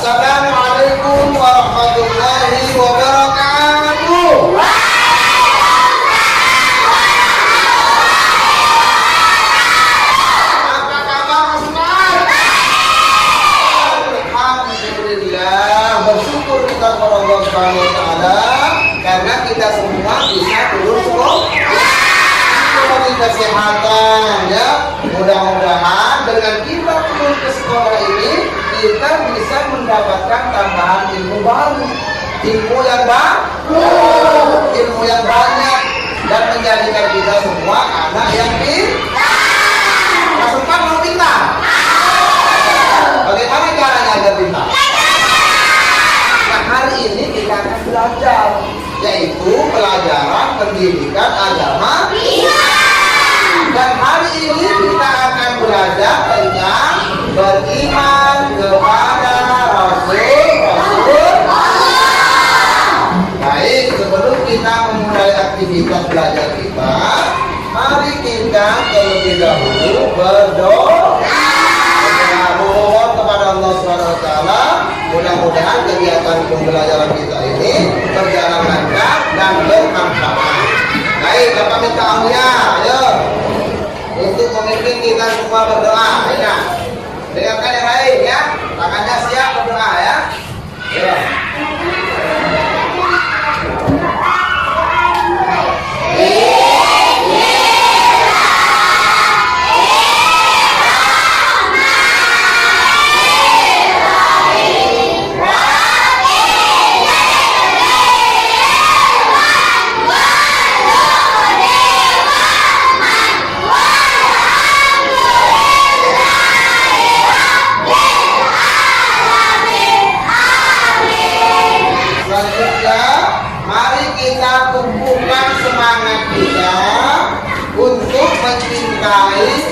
Assalamualaikum warahmatullahi wabarakatuh. Apa kabar Mas? Alhamdulillah, bersyukur kita kepada Allah Subhanahu wa taala karena kita semua bisa turun sekolah. Kesehatan ya, mudah-mudahan dengan kita turun ke sekolah ini kita bisa mendapatkan tambahan ilmu baru, ilmu yang baru, ilmu yang banyak dan menjadikan kita semua anak yang pintar. Masukkan mau pintar. Bagaimana caranya agar pintar? Nah, hari ini kita akan belajar, yaitu pelajaran pendidikan agama Islam. Dan hari ini kita akan belajar tentang beriman kepada Rasul. Baik, sebelum kita memulai aktivitas belajar kita, mari kita terlebih dahulu berdoa. Mohon kepada Allah Subhanahu wa taala, mudah-mudahan kegiatan pembelajaran kita ini berjalan lancar dan bermanfaat. Baik, Bapak minta amunya, ayo. Untuk memimpin kita semua berdoa, ya. Dengarkan yang lain ya. Tangannya siap berdoa ya. Ya.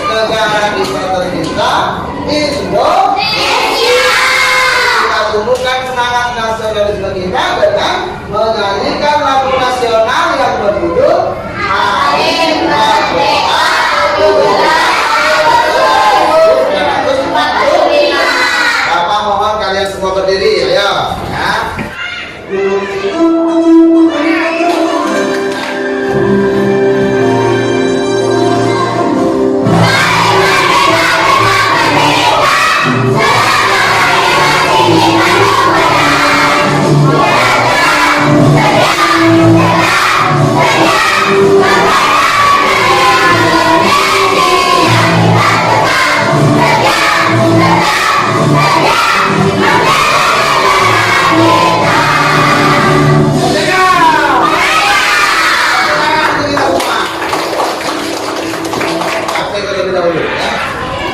Negara kita tercinta Indonesia. Kita tumbuhkan semangat nasionalisme kita dengan menyanyikan lagu nasional yang berjudul Hari Merdeka 1745. Bapak mohon kalian semua berdiri, ayo ya.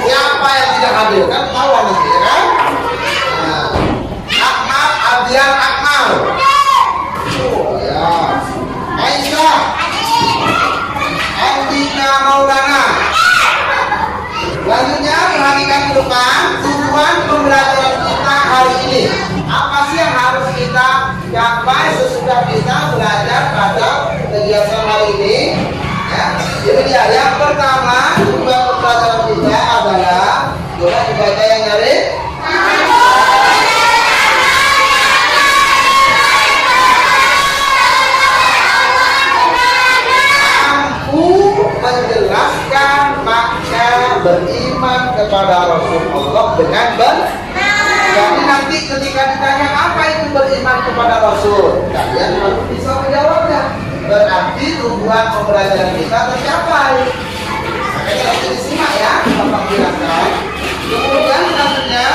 Siapa yang tidak hadir kan tahu nanti ya kan? Akmal, Abdian Akmal. Oh ya. Aisyah. Andina Maulana. Selanjutnya perhatikan ke depan tujuan pembelajaran kita hari ini. Apa sih yang harus kita capai sesudah kita belajar pada kegiatan hari ini? Ya, jadi dia yang pertama tujuan pembelajaran kita adalah coba dibaca yang nyari. Mampu menjelaskan makna beriman kepada Rasulullah dengan benar. Jadi nanti ketika ditanya apa itu beriman kepada Rasul, kalian harus bisa menjawabnya. Berarti tujuan pembelajaran kita tercapai. Makanya harus disimak ya, Bapak jelaskan. Kemudian selanjutnya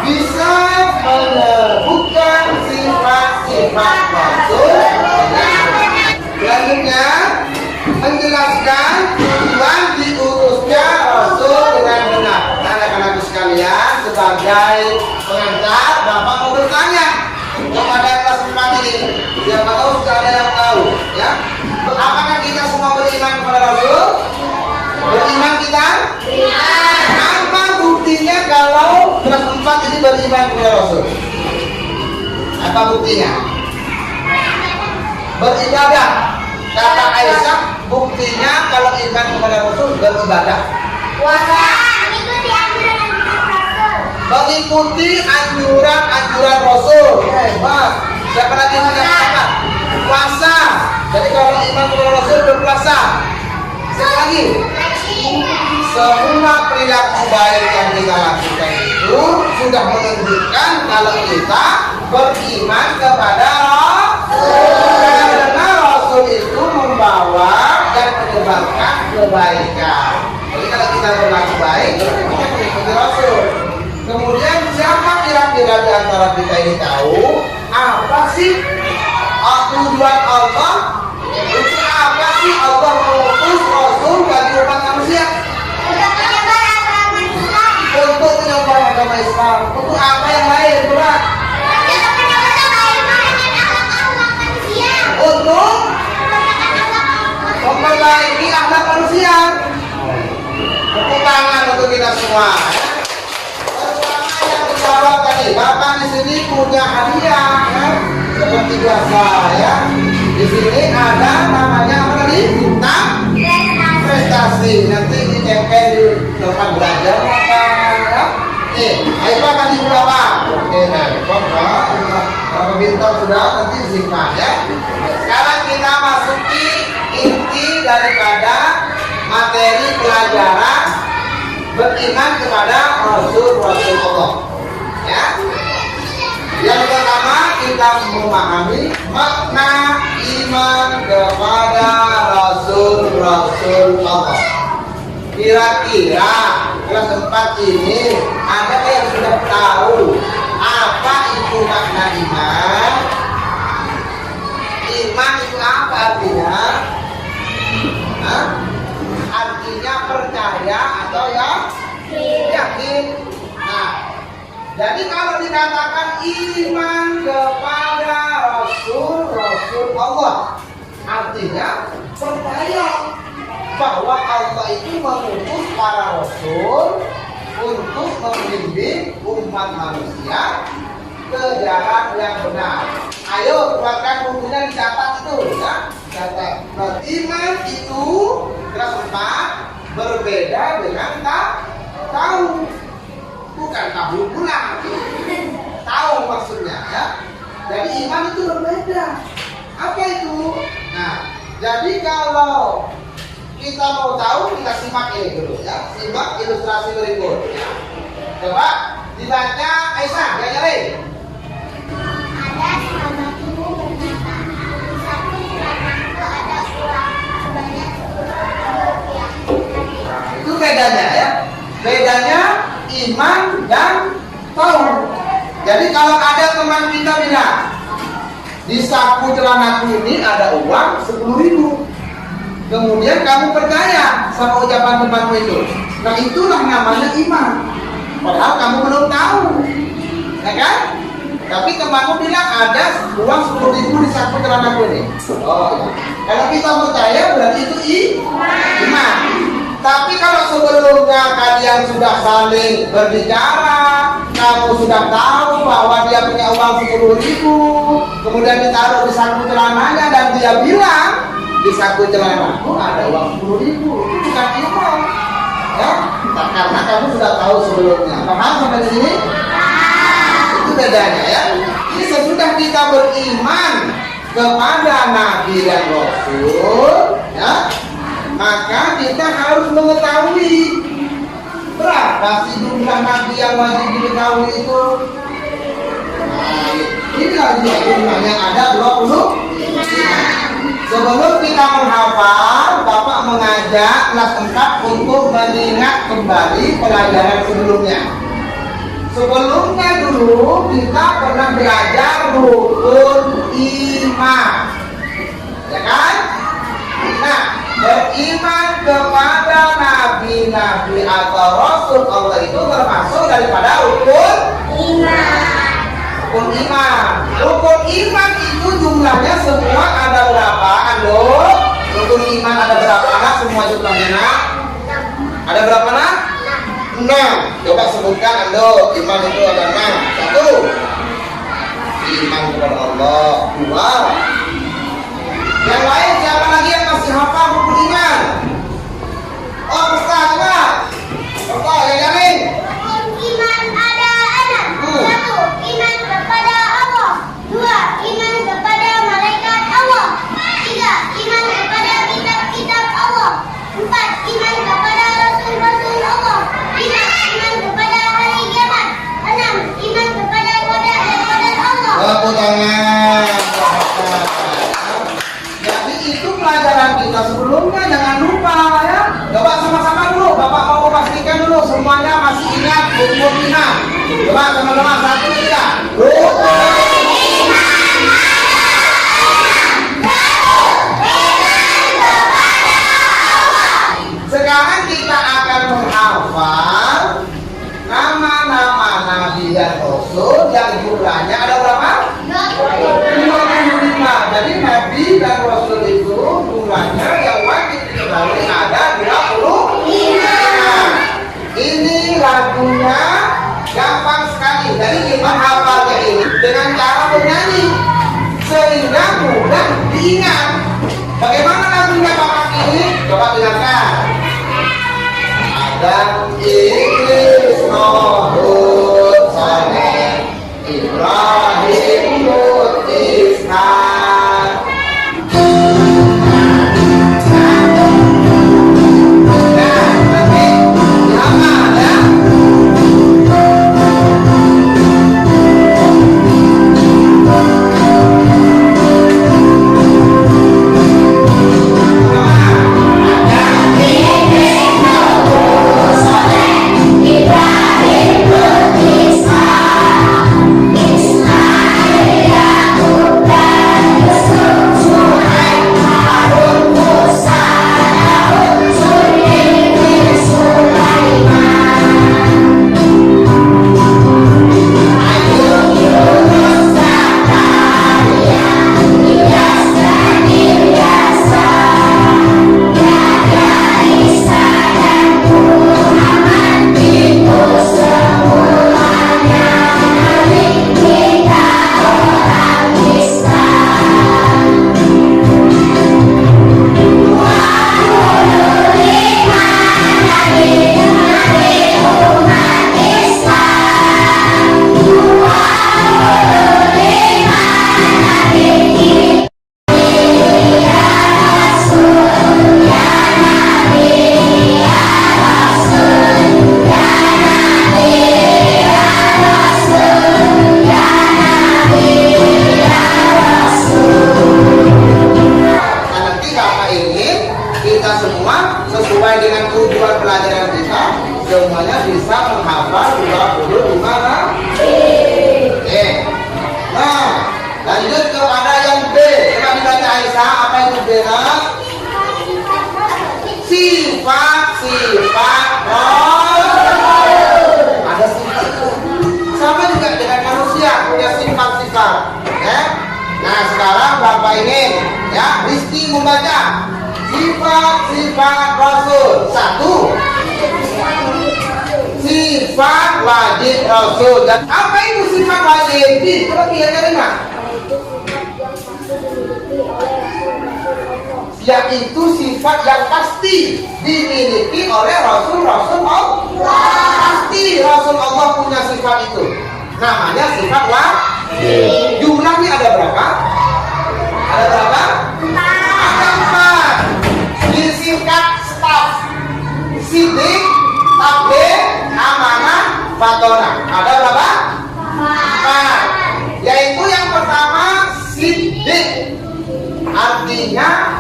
bisa menyebutkan sifat-sifat Rasul. Selanjutnya menjelaskan tujuan diutusnya Rasul dengan benar. Anak-anakku sekalian, sebagai pengantar, Bapak mau bertanya kepada kelas 4 ini. Siapa tahu sudah ada yang tahu, ya? Apakah kita semua beriman kepada Rasul? Beriman kita? Apa buktinya kalau kelas 4 ini beriman kepada Rasul? Apa buktinya? Beribadah. Kata Aisyah, buktinya kalau iman kepada Rasul beribadah. Puasa. Itu diambil dari kitab Rasul. mengikuti anjuran Rasul. Hebat. Siapa lagi yang mengatakan? Puasa. Jadi kalau iman kepada Rasul berpuasa. Siapa lagi? Semua perilaku baik yang kita lakukan itu sudah menunjukkan kalau kita beriman kepada Rasul. Karena Rasul itu membawa dan menyebarkan kebaikan. Jadi kalau kita berlaku baik, kita mengikuti Rasul. Kemudian siapa kira-kira di antara kita ini tahu apa sih tujuan Allah? Itu apa sih Allah mengutus Rasul bagi umat manusia? Untuk menyebar agama Islam. Untuk apa yang lain, berat? Untuk memperbaiki akhlak manusia. Tepuk tangan untuk kita semua. Pertama yang dijawab tadi, Bapak di sini punya hadiah, ya? Seperti biasa, ya. Di sini ada namanya apa tadi? Bintang prestasi. Nanti ditempel di tempat belajar, ya. Ayo Pak kasih berapa? Oke, nah, Bapak bintang sudah nanti simpan, ya. Sekarang kita masuki inti daripada materi pelajaran beriman kepada Rasul-Rasul Allah, ya. Yang pertama kita memahami makna iman kepada Rasul-Rasul Allah. Kira-kira kelas 4 ini ada yang sudah tahu apa itu makna iman? Iman itu apa artinya? Hah? Artinya percaya atau ya yakin. Nah, jadi kalau dikatakan iman kepada Rasul Allah, artinya percaya bahwa Allah itu mengutus para rasul untuk membimbing umat manusia ke jalan yang benar. Ayo keluarkan bukunya, dicatat itu, ya. Catat. Iman itu kelas 4 berbeda dengan tahu. Bukan tahu pula, tahu maksudnya, ya. Jadi iman itu berbeda. Apa itu? Nah, jadi kalau kita mau tahu, kita simak ini dulu, ya. Simak ilustrasi berikut, ya. Coba dibaca, Aisyah, diajarin. Ada sahabat ibu berkata, di satu bulananku ada uang sebanyak 10.000 rupiah. Itu bedanya, ya. Bedanya iman dan tahu. Jadi kalau ada teman kita bilang, di saku celanaku ini ada uang 10.000. Kemudian kamu percaya sama ucapan temanmu itu. Nah, itulah namanya iman. Padahal kamu belum tahu, ya kan? Tapi temanmu bilang ada uang 10.000 di saku celanaku ini. Oh, ya. Kalau kita percaya berarti itu iman. Tapi kalau sebelumnya kalian sudah saling berbicara, kamu sudah tahu bahwa dia punya uang 10.000, kemudian ditaruh di saku celananya dan dia bilang, di saku celanaku ada uang 10.000, itu bukan iman, ya? Nah, karena kamu sudah tahu sebelumnya. Paham sampai di sini? Itu bedanya, ya. Ini sesudah kita beriman kepada Nabi dan Rasul, ya, maka kita harus mengetahui berapa sih jumlah Nabi yang wajib diketahui itu. Nah, inilah jumlahnya ada 20. Sebelum kita menghafal, Bapak mengajak kelas 4 untuk mengingat kembali pelajaran sebelumnya. Sebelumnya dulu kita pernah belajar rukun iman, ya kan? Nah, beriman kepada nabi-nabi atau rasul Allah itu termasuk daripada rukun Iman. Rukun iman. Rukun iman itu jumlahnya semua ada berapa, Ando? Rukun iman ada berapa anak? Semua jumlahnya ada berapa anak? 6. Coba sebutkan, Ando. Iman itu ada 6. 1. Iman kepada Allah. 2. Yang lain siapa lagi yang masih hafal rukun iman? Oh, Ustaz, coba. Coba, yang lain. Rukun iman ada tepuk tangan. Jadi itu pelajaran kita sebelumnya, jangan lupa ya. Coba sama-sama dulu, Bapak mau pastikan dulu semuanya masih ingat rukun iman. Coba sama-sama 1, 3. Rukun iman. Sekarang kita akan menghafal nama-nama Nabi dan Rasul yang jumlahnya ada berapa? 25. Jadi Nabi dan Rasul itu jumlahnya yang wajib diketahui ada 25. Ini lagunya gampang sekali. Jadi kita hafalnya ini dengan cara bernyanyi sehingga mudah diingat. Bagaimana lagunya Bapak ini? Coba dengarkan. Adam, Idris, Nuh, Saleh, Ibrahim, Lut, Ishak. Nah, nanti dihafal ya. Semuanya bisa menghafal 25 Nabi. Nah, lanjut kepada yang B. Coba dibaca Aisyah, apa itu B? Sifat Rasul. Ada sifat itu. Sama juga dengan manusia punya sifat-sifat. Ya. Nah, sekarang Bapak ingin ya Rizky membaca sifat-sifat Rasul. 1. Sifat wajib Rasul. Dan apa itu sifat wajib? Coba kita terima. Yaitu sifat yang pasti dimiliki oleh Rasul-Rasul Allah. Pasti Rasul Allah punya sifat itu. Namanya sifat wajib. Jumlahnya ada berapa? Ada berapa? 4. Disingkat staf. Sidik, tabligh, amanah, fatona. Ada berapa? 4. Yaitu yang pertama sidik. Artinya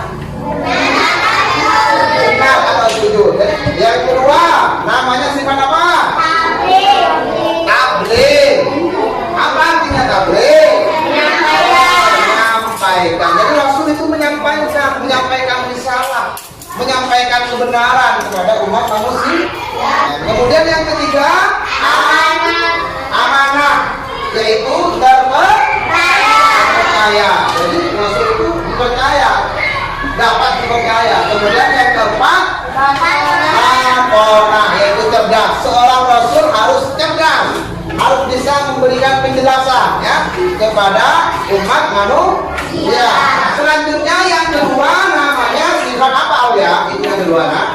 benar atau jujur. Yang kedua namanya sifat apa? Tabligh. Apa artinya tabligh? Menyampaikan. Jadi Rasul itu menyampaikan risalah, menyampaikan kebenaran kepada umat manusia. Kemudian yang ketiga amanah, yaitu terpercaya. Jadi Rasul itu dipercaya, dapat dipercaya. Kemudian yang keempat fatona, yaitu cerdas. Seorang Rasul harus cerdas, harus bisa memberikan penjelasan ya kepada umat manusia. Selanjutnya yang kedua namanya sifat apa ya? Itu yang kedua nah?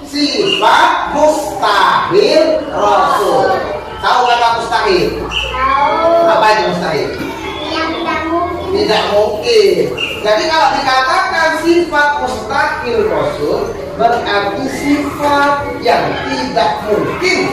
Sifat mustahil Rasul. Tahu kata mustahil? Apa itu mustahil? Tidak mungkin. Jadi kalau dikatakan sifat mustahil Rasul berarti sifat yang tidak mungkin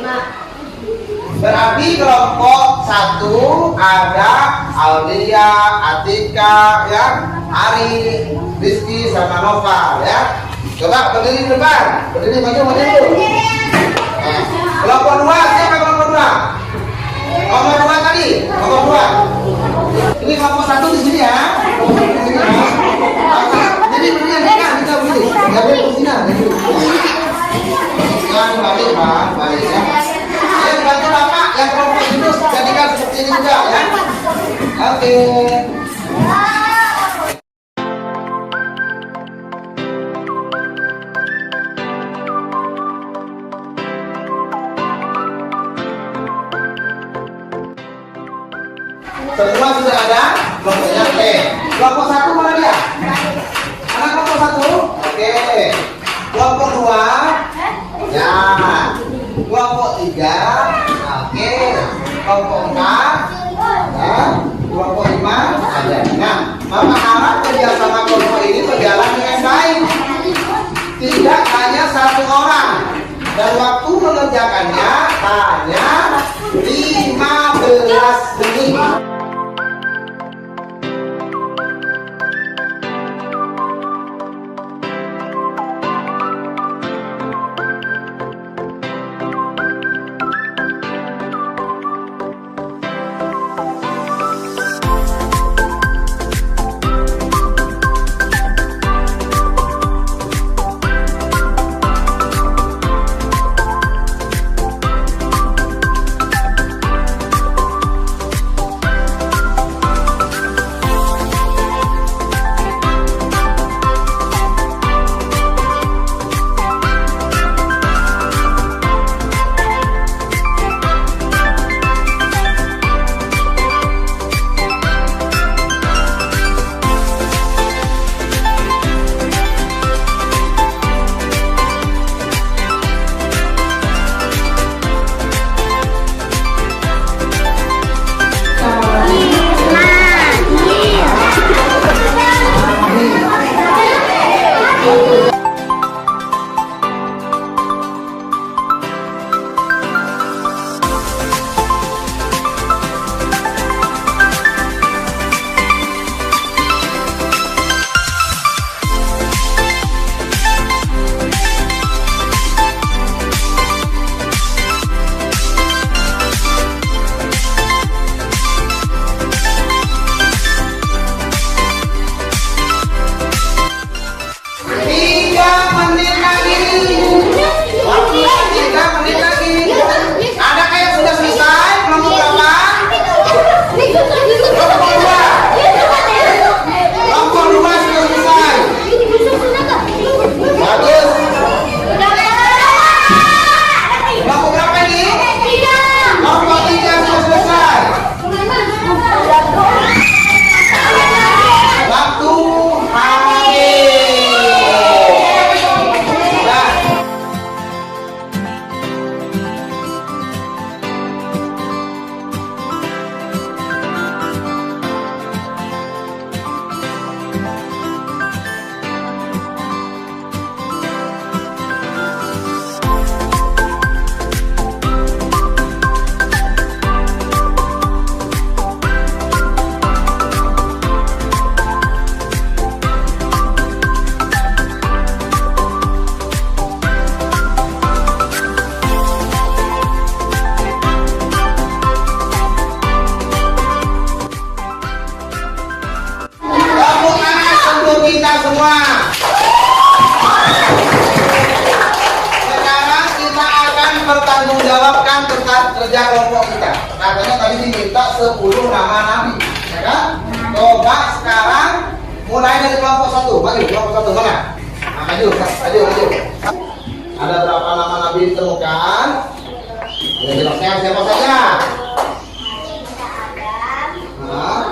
5. Berarti kelompok 1 ada Aulia, Atika, ya, Ari, Rizky, sama Nova, ya. Coba berdiri di depan, berdiri maju dulu. Nah, kelompok 2 siapa kelompok 2? Nomor 2 tadi, nomor 2. Ini kelompok 1 di sini ya. Di sini ya. Jadi berdiri kan kita berdiri. Enggak boleh ke sini. Jangan balik, Pak, balik ya. Ayo bantu Bapak yang kelompok itu jadikan seperti ini juga ya. Oke. Semua sudah ada kelompoknya. Oke. Kelompok 1 mana dia? Mana kelompok 1? Oke. Kelompok 2. Ya. Kelompok 3. Oke. Kelompok 4. Ya. Kelompok 5 ada. Nah, Mama harap kerjasama kelompok ini berjalan dengan baik. Tidak hanya 1 orang. Dan waktu mengerjakannya hanya 15 menit. kerja kelompok kita. Katanya tadi diminta 10 nama nabi, ya kan? Coba sekarang mulai dari kelompok 1. Maju, kelompok 1 mana? Nah, maju. Ada berapa nama nabi ditemukan? Ya, jelasnya siapa saja? Nah.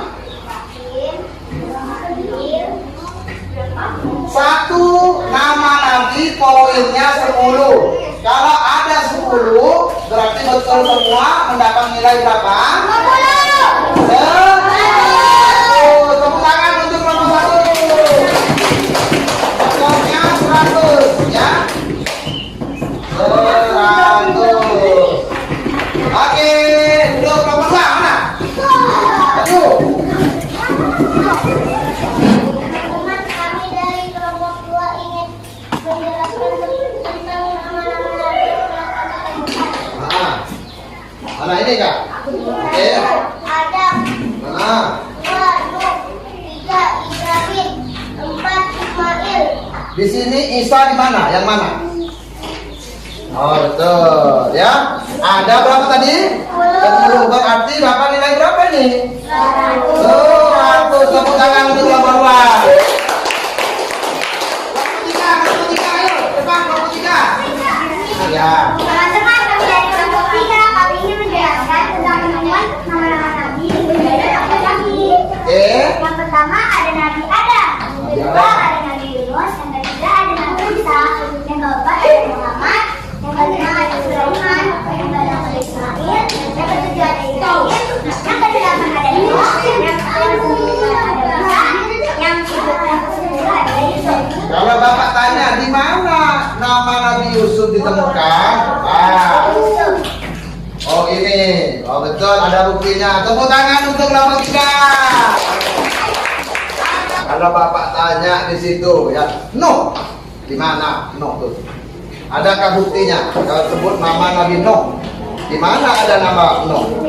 1 nama nabi poinnya 10. Kalau ada 10 berarti betul semua mendapat nilai berapa? 10. Tepuk tangan untuk kelompok 1. Pokoknya 100 ya. 100. Oke. Mana ini kak? Oke. Adam. Mana? 2 Nuh. 3 Ibrahim. 4 Ismail. Di sini Isa di mana? Yang mana? Oh betul ya. Ada berapa tadi? 10. Berarti Bapak nilai berapa nih? 100. Tepuk tangan untuk nomor 2. Kelompok 3, ayo. Depan kelompok 3. Ya. Teman-teman, kami dari kelompok 3 kali ini menjelaskan tentang penemuan nama-nama nabi dan berbeda dengan nabi. Oke. Yang pertama ada Nabi Adam, yang kedua ada Nabi Yunus, yang ketiga ada Nabi Musa, yang keempat ada Muhammad, yang kelima ada Sulaiman, yang keenam ada Ismail, yang ketujuh ada Ibrahim, yang kedelapan ada Nuh, yang kesembilan ada Musa, yang ke-10 ada Yusuf. Kalau Bapak tanya di mana nama Nabi Yusuf ditemukan? Yusuf. Oh ini. Oh betul, ada buktinya. Tepuk tangan untuk kelompok 3. Kalau Bapak tanya di situ ya, Nuh. Di mana Nuh tuh? Adakah buktinya? Kalau sebut nama Nabi Nuh, di mana ada nama Nuh?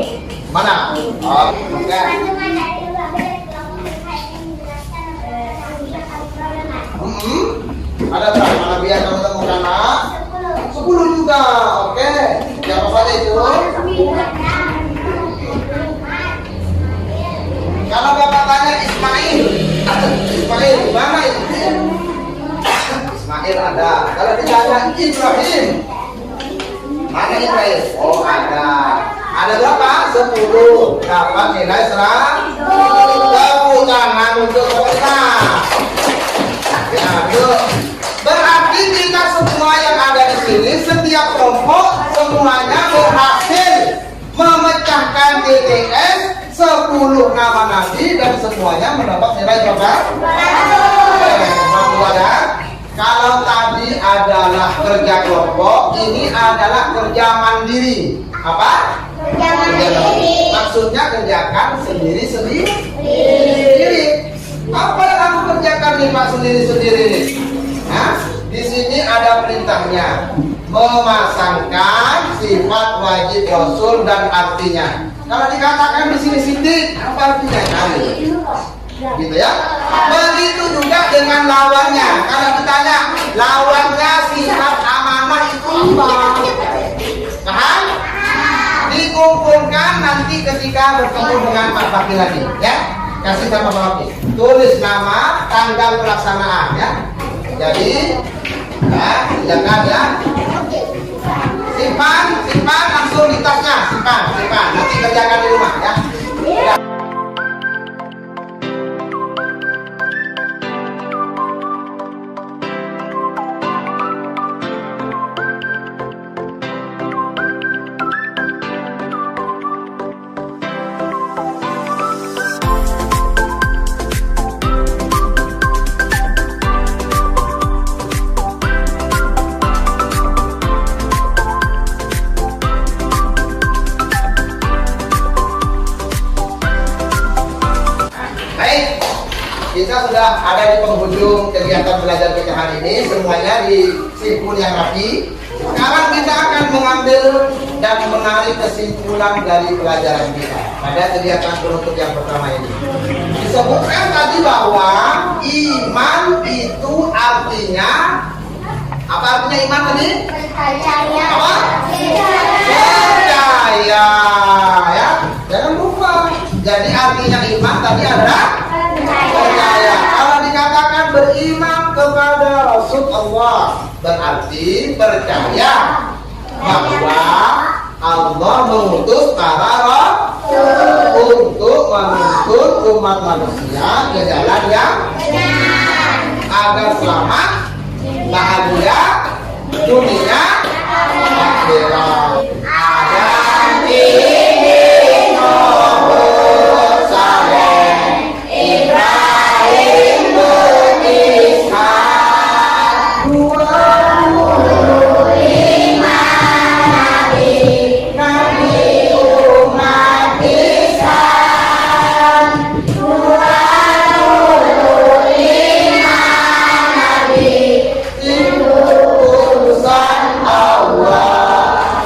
Mana? Oh, oke. Teman-teman dari berbagai kelompok yang menjelaskan Nabi yang kami perolehkan. Ada berapa Nabi yang kamu temukan nak? 10. 10 juga. Oke. Siapa saja itu? Kalau Bapak tanya Ismail, Ismail di mana itu? Ismail ada. Kalau ditanya Ibrahim, mana Ibrahim? Oh ada. Ada berapa? 10. Dapat nilai 100. Tepuk tangan untuk mereka. Ya, yuk. Berarti kita semua yang ada di sini, setiap kelompok semuanya berhasil memecahkan TTS 10 nama nabi dan semuanya mendapat nilai berapa? 100. Ada. Kalau tadi adalah kerja kelompok, ini adalah kerja mandiri. Apa? Kerja mandiri. Maksudnya kerjakan sendiri-sendiri. Apa yang kamu kerjakan nih Pak sendiri-sendiri nih? Nah, di sini ada perintahnya, memasangkan sifat wajib Rasul dan artinya. Kalau dikatakan di sini sidik, apa artinya? Cari. Gitu ya. Begitu juga dengan lawannya. Kalau ditanya lawannya sifat amanah itu apa? Paham? Dikumpulkan nanti ketika bertemu dengan Pak Fakir lagi, ya. Kasih sama Pak Fakir. Tulis nama, tanggal pelaksanaan, ya. Jadi, ya, jangan ya. Simpan langsung di tasnya, simpan. Nanti kerjakan di rumah, ya. Kita sudah ada di penghujung kegiatan belajar kita hari ini, semuanya disimpul yang rapi. Sekarang kita akan mengambil dan menarik kesimpulan dari pelajaran kita pada kegiatan penutup yang pertama ini. Disebutkan tadi bahwa iman itu artinya apa? Artinya iman tadi? Percaya. Apa? Percaya, ya. Jangan lupa. Jadi artinya iman tadi adalah percaya. Kalau dikatakan beriman kepada Rasulullah, berarti percaya bahwa Allah mengutus para rasul untuk menuntun umat manusia ke jalan yang agar selamat, bahagia dunia akhirat. Ada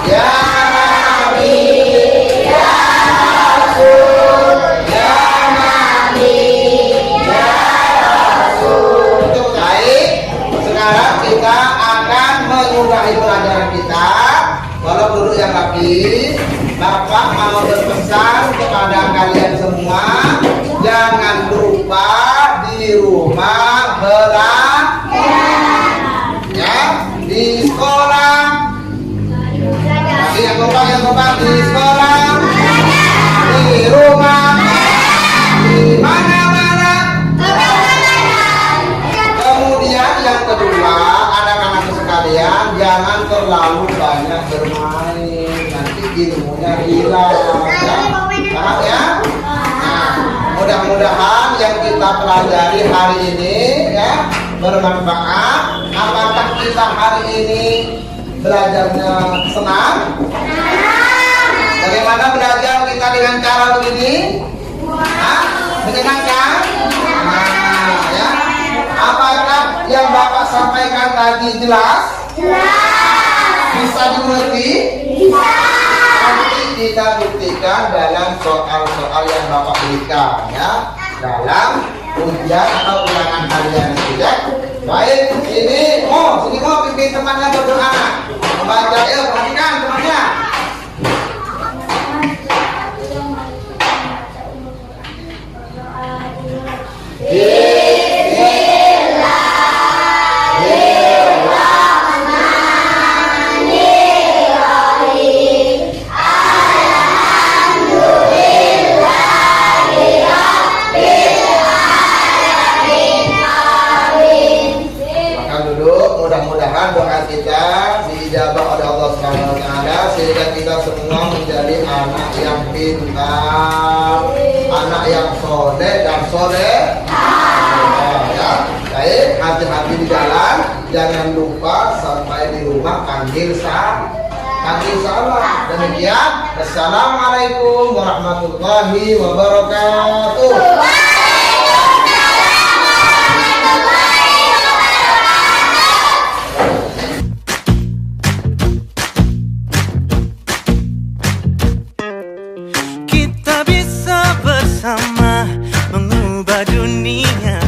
ya, pesan kepada kalian semua, jangan lupa di rumah belajar, ya, di sekolah. Yang kompak di sekolah, di rumah, di mana-mana. Kemudian yang kedua, anak-anak sekalian, jangan terlalu banyak bermain, nanti ilmunya hilang, ya. Paham ya? Nah, mudah-mudahan yang kita pelajari hari ini ya bermanfaat. Apakah kita hari ini belajarnya senang? Bagaimana belajar kita dengan cara begini? Hah? Menyenangkan? Nah, ya. Apakah yang Bapak sampaikan tadi jelas? Bisa dimengerti? Nanti kita buktikan dalam soal-soal yang Bapak berikan, ya, dalam ujian atau ulangan harian ya. Baik, sini mau pimpin temannya berdoa. Membaca, perhatikan temannya. Mudah-mudahan doa kita diijabah oleh Allah Subhanahu wa taala sehingga kita semua menjadi anak yang pintar, anak yang soleh dan soleh. Ya, baik, hati-hati di jalan, jangan lupa sampai di rumah panggil salam. Demikian, assalamualaikum warahmatullahi wabarakatuh. Kita bisa bersama mengubah dunia.